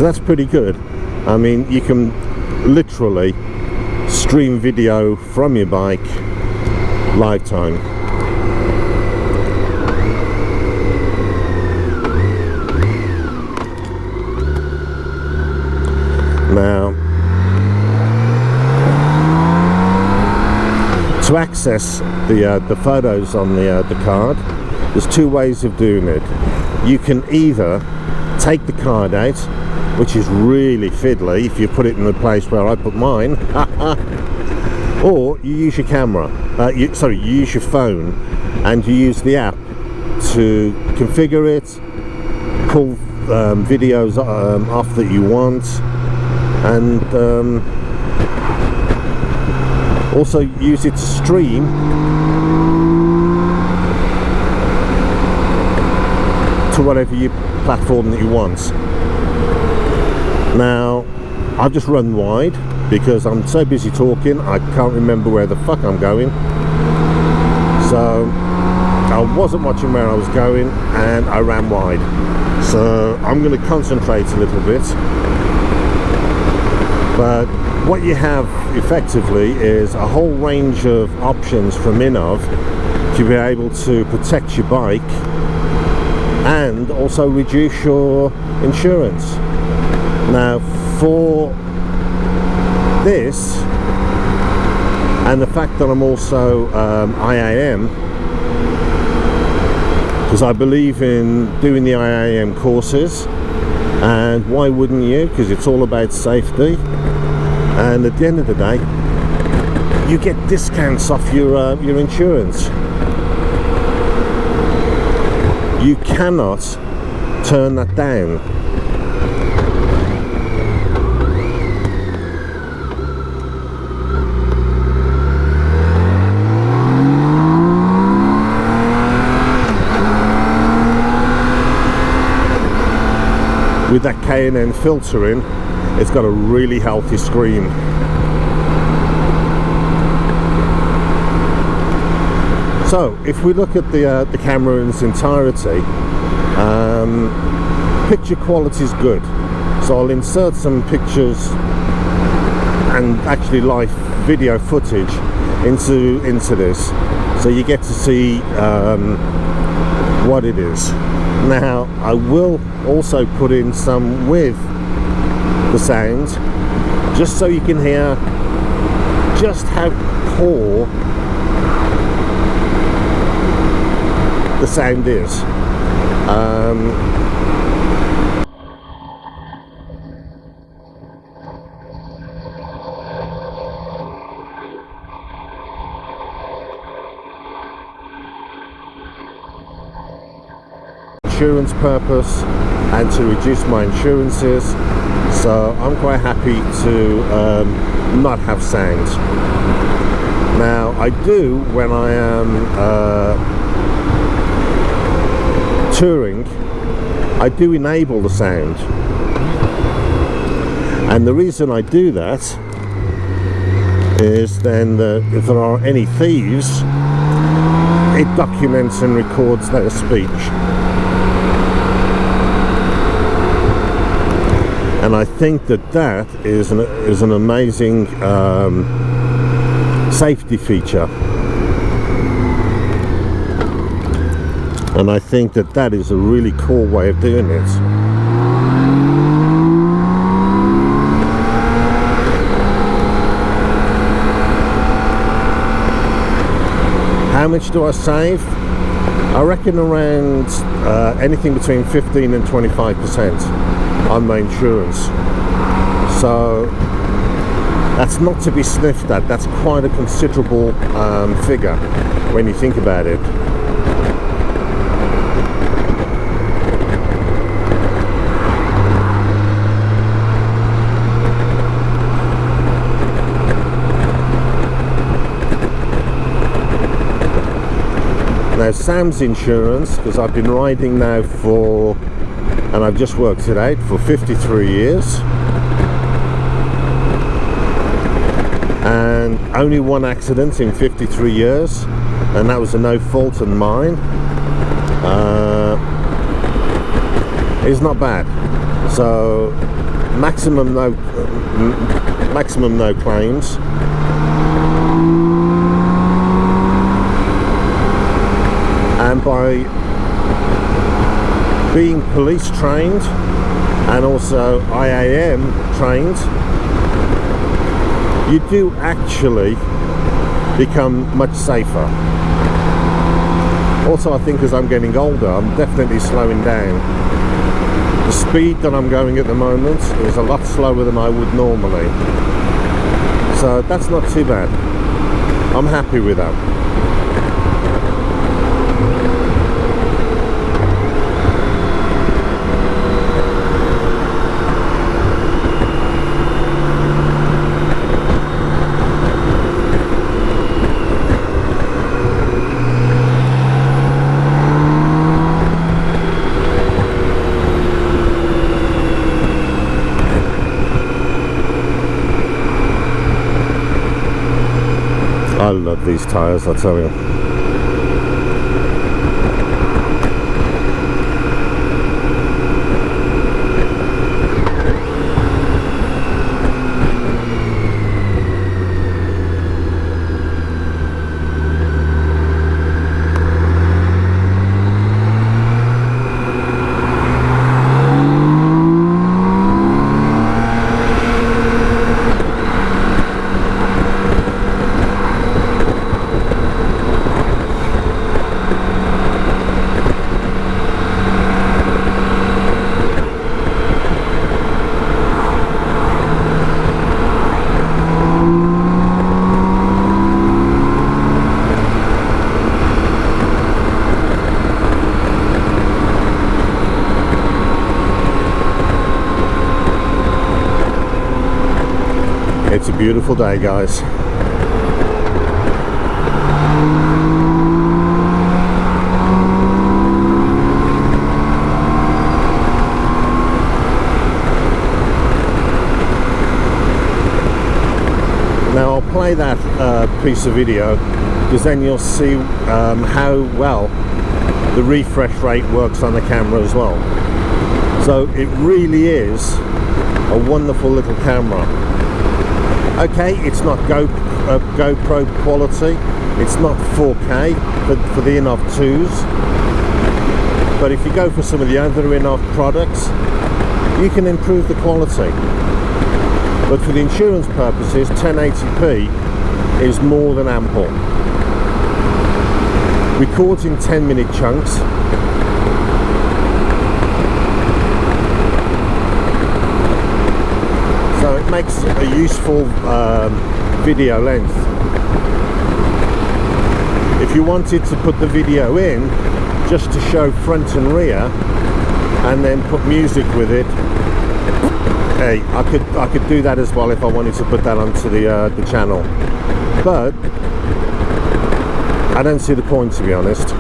that's pretty good. I mean, you can literally stream video from your bike live time. Now, to access the photos on the card, there's two ways of doing it. You can either take the card out, which is really fiddly if you put it in the place where I put mine, or you use your camera, you use your phone, and you use the app to configure it, pull videos off that you want, and also use it to stream to whatever platform that you want. Now, I've just run wide because I'm so busy talking I can't remember where the fuck I'm going. So I wasn't watching where I was going and I ran wide. So I'm going to concentrate a little bit. But what you have effectively is a whole range of options from Innovv to be able to protect your bike and also reduce your insurance. Now, for this and the fact that I'm also IAM, because I believe in doing the IAM courses, and why wouldn't you? Because it's all about safety, and at the end of the day you get discounts off your insurance. You cannot turn that down. With that K&N filter in, it's got a really healthy scream. So if we look at the camera in its entirety, picture quality is good. So I'll insert some pictures and actually live video footage into this, so you get to see what it is. Now, I will also put in some with the sound, just so you can hear just how poor the sound is. Insurance purpose and to reduce my insurances, so I'm quite happy to not have sound. Now, I do when I am touring, I do enable the sound, and the reason I do that is then that if there are any thieves, it documents and records their speech. And I think that is an amazing safety feature. And I think that is a really cool way of doing it. How much do I save? I reckon around anything between 15 and 25% on my insurance. So that's not to be sniffed at. That's quite a considerable figure when you think about it. Now, Sam's insurance, because I've been riding now for, and I've just worked it out, for 53 years, and only one accident in 53 years, and that was a no fault of mine. It's not bad. So maximum no claims. And by being police trained and also IAM trained, you do actually become much safer. Also, I think as I'm getting older, I'm definitely slowing down. The speed that I'm going at the moment is a lot slower than I would normally. So that's not too bad. I'm happy with that. I love these tyres, I tell you. It's a beautiful day, guys. Now I'll play that piece of video because then you'll see how well the refresh rate works on the camera as well. So it really is a wonderful little camera. Okay, it's not GoPro quality, it's not 4K for the Innovv 2s, but if you go for some of the other Innovv products, you can improve the quality. But for the insurance purposes, 1080p is more than ample. Records in 10-minute chunks. So it makes a useful video length. If you wanted to put the video in just to show front and rear and then put music with it, hey, I could do that as well if I wanted to put that onto the channel. But I don't see the point, to be honest.